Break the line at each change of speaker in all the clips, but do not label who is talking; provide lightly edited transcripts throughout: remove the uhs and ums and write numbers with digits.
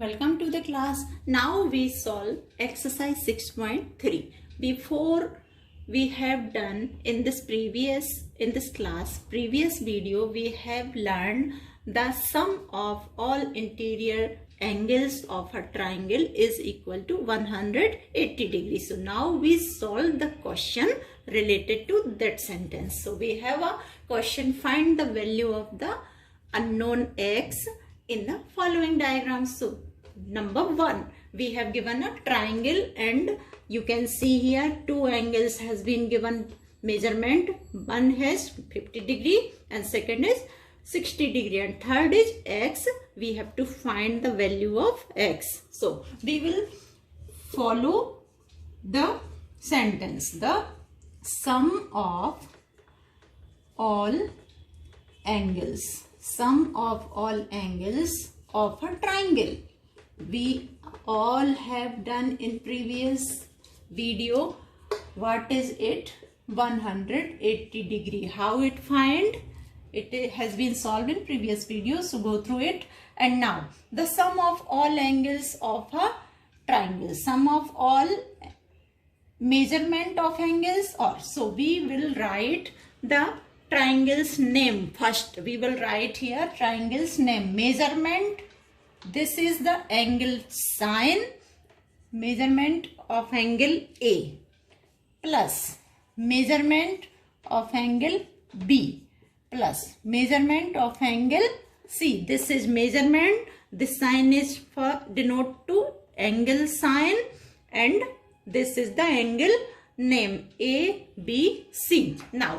Welcome to the class. Now we solve exercise 6.3. Before we have done in this previous video, we have learned the sum of all interior angles of a triangle is equal to 180 degrees. So now we solve the question related to that sentence. So we have a question: find the value of the unknown x in the following diagram. So number 1, we have given a triangle and you can see here two angles has been given measurement. One has 50 degree and second is 60 degree and third is x. We have to find the value of x. So we will follow the sentence: the sum of all angles of a triangle. We all have done in previous video. What is it? 180 degree. How it find? It has been solved in previous video, so go through it. And now the sum of all angles of a triangle, sum of all measurement of angles, or so we will write the triangle's name first. We will write here triangle's name. Measurement, this is the angle sine, measurement of angle A, plus measurement of angle B, plus measurement of angle C. This is measurement. This sign is for denote to angle sine, and this is the angle name A, B, C. Now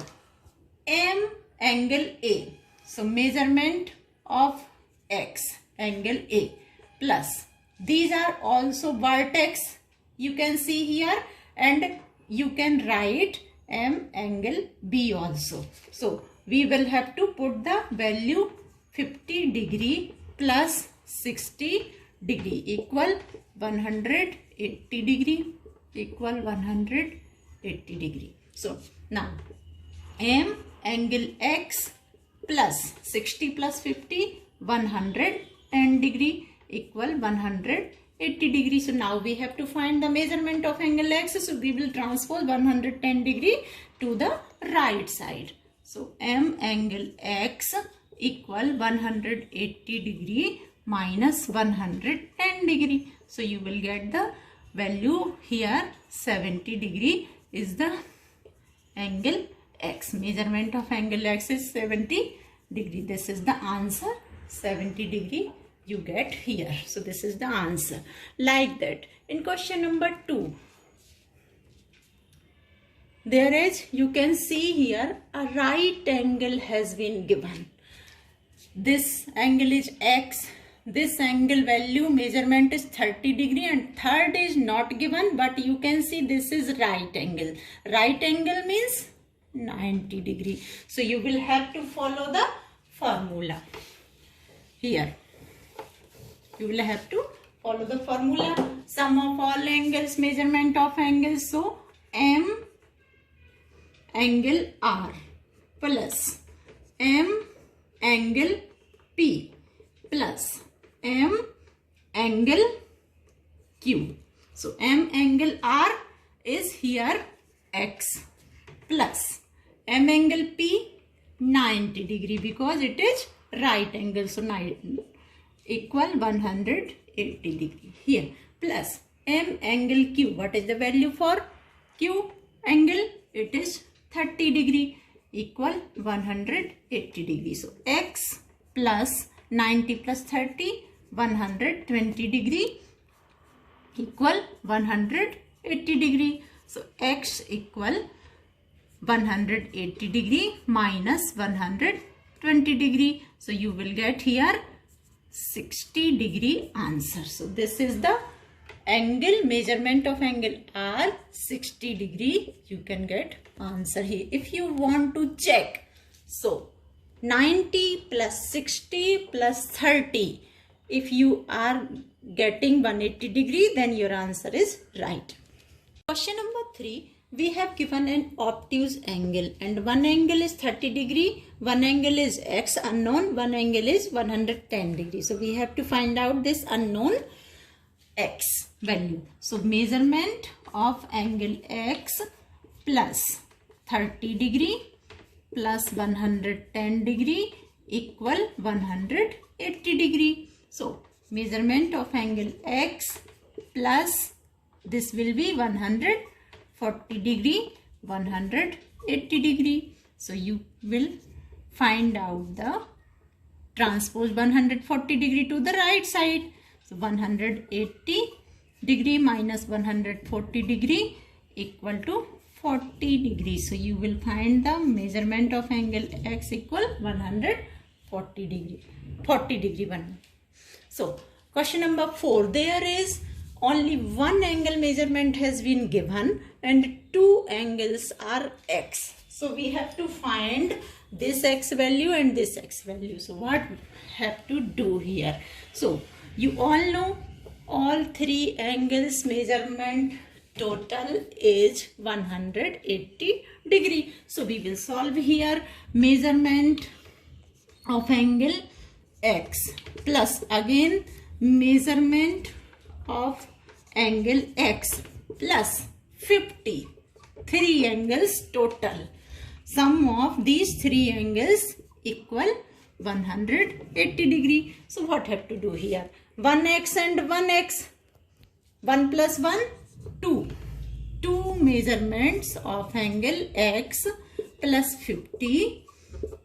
M angle A. So measurement of x, angle A, plus these are also vertex you can see here, and you can write M angle B also. So we will have to put the value 50 degree plus 60 degree equal 180 degree equal 180 degree. So now M angle x plus 60 plus 50, 110 degree equal 180 degree. So now we have to find the measurement of angle x. So we will transpose 110 degree to the right side. So M angle x equal 180 degree minus 110 degree. So you will get the value here. 70 degree is the angle x. Measurement of angle x is 70 degree. This is the answer. 70 degree you get here. So this is the answer. Like that. In question number 2, there is, you can see here, a right angle has been given. This angle is x. This angle value measurement is 30 degree and third is not given, but you can see this is right angle. Right angle means 90 degree. So you will have to follow the formula here. You will have to follow the formula. Sum of all angles, measurement of angles. So M angle R plus M angle P plus M angle Q. So M angle R is here x plus M angle P 90 degree because it is right angle. So 90 equal 180 degree here, plus M angle Q. What is the value for Q angle? It is 30 degree equal 180 degree. So x plus 90 plus 30, 120 degree equal 180 degree. So x equal 180 degree minus 120 degree. So you will get here 60 degree answer. So this is the angle, measurement of angle R, 60 degree. You can get answer here. If you want to check, so 90 plus 60 plus 30, if you are getting 180 degree, then your answer is right. Question number 3, we have given an obtuse angle, and one angle is 30 degree, one angle is x unknown, one angle is 110 degree. So we have to find out this unknown x value. So measurement of angle x plus 30 degree plus 110 degree equal 180 degree. So measurement of angle x plus this will be 140 degree, 180 degree. So you will find out the transpose 140 degree to the right side. So 180 degree minus 140 degree equal to 40 degrees. So you will find the measurement of angle x equal 140 degree. 40 degree one. So question number 4. There is only one angle measurement has been given and two angles are x. So we have to find this x value and this x value. So what have to do here? So you all know all three angles measurement total is 180 degree. So we will solve here. Measurement of angle x plus again measurement of angle x plus 50. Three angles total. Sum of these three angles equal 180 degree. So what have to do here? 1x and 1x. 1 plus 1, 2. Two measurements of angle x plus 50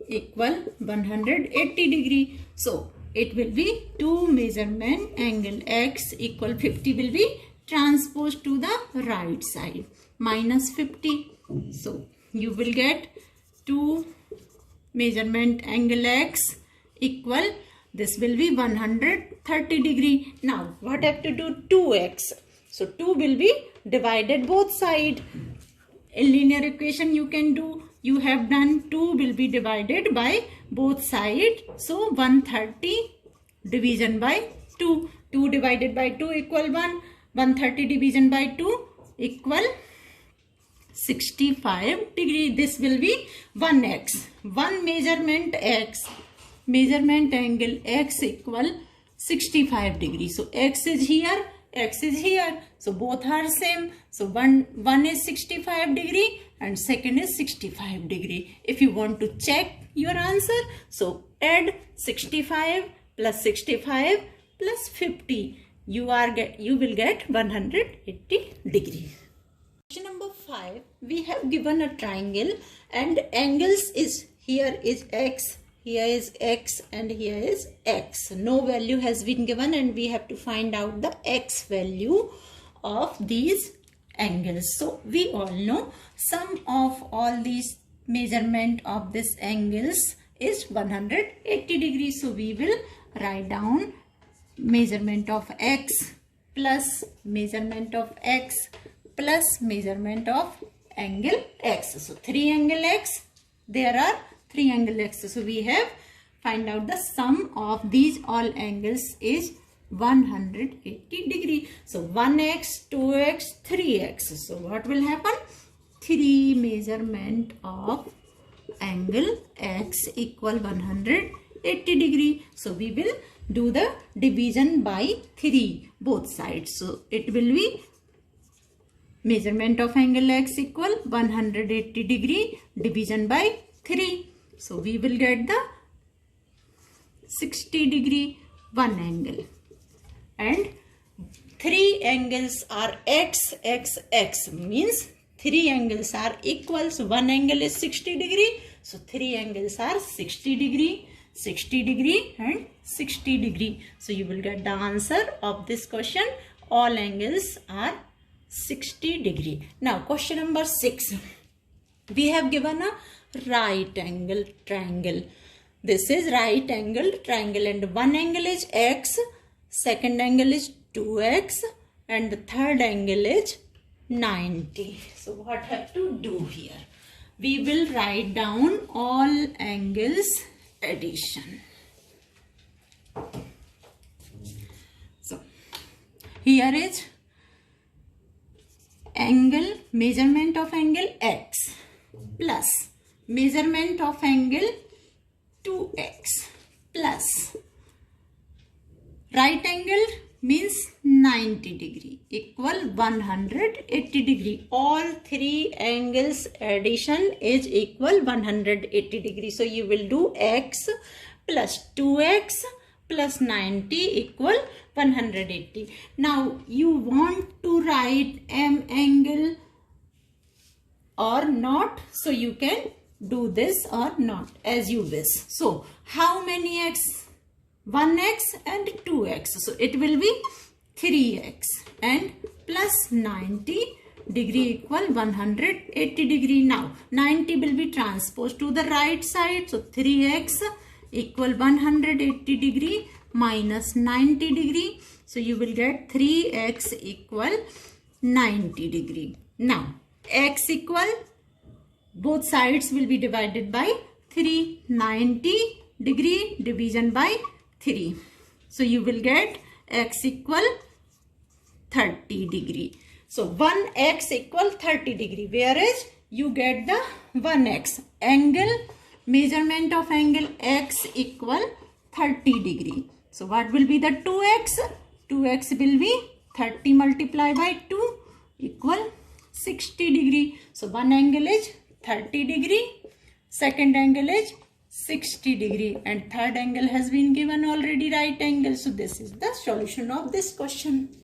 equal 180 degree. So it will be two measurement angle x equal 50 will be transposed to the right side minus 50. So you will get two measurement angle x equal this will be 130 degree. Now what have to do? 2x. So 2 will be divided both side. In linear equation you can do, you have done 2 will be divided by both side. So 130 division by 2. 2 divided by 2 equal 1. 130 division by 2 equal 65 degree. This will be 1x. One measurement x. Measurement angle x equal 65 degree. So x is here, x is here. So both are same. So one is 65 degree and second is 65 degree. If you want to check your answer, so add 65 plus 65 plus 50. You will get 180 degree. Question number 5. We have given a triangle and angles is here is x. Here is x and here is x. No value has been given and we have to find out the x value of these angles. So we all know sum of all these measurement of this angles is 180 degrees. So we will write down measurement of x plus measurement of x plus measurement of angle x. So 3 angle x, there are 3 angle x. So we have find out the sum of these all angles is 180 degree. So 1x, 2x, 3x. So what will happen? 3 measurement of angle x equal 180 degree. So we will do the division by 3 both sides. So it will be measurement of angle x equal 180 degree division by 3. So we will get the 60 degree one angle. And 3 angles are x, x, x means 3 angles are equal. So one angle is 60 degree. So 3 angles are 60 degree, 60 degree and 60 degree. So you will get the answer of this question. All angles are 60 degree. Now question number 6. We have given a right angle triangle. This is right angle triangle and one angle is x, second angle is 2x and the third angle is 90. So what have to do here? We will write down all angles addition. So here is angle measurement of angle x plus measurement of angle 2x plus right angle means 90 degree equal 180 degree. All three angles addition is equal 180 degree. So you will do x plus 2x plus 90 equal 180. Now you want to write M angle or not, so you can do this or not as you wish. So how many x? 1x and 2x. So it will be 3x and plus 90 degree equal 180 degree. Now 90 will be transposed to the right side. So 3x equal 180 degree minus 90 degree. So you will get 3x equal 90 degree. Now x equal, both sides will be divided by 3. 90 degree division by 3. So you will get x equal 30 degree. So 1x equal 30 degree. Whereas you get the 1x. Angle, measurement of angle x equal 30 degree. So what will be the 2x? 2x will be 30 multiplied by 2 equal 60 degree. So one angle is 30 degree. Second angle is 60 degree and third angle has been given already, right angle. So this is the solution of this question.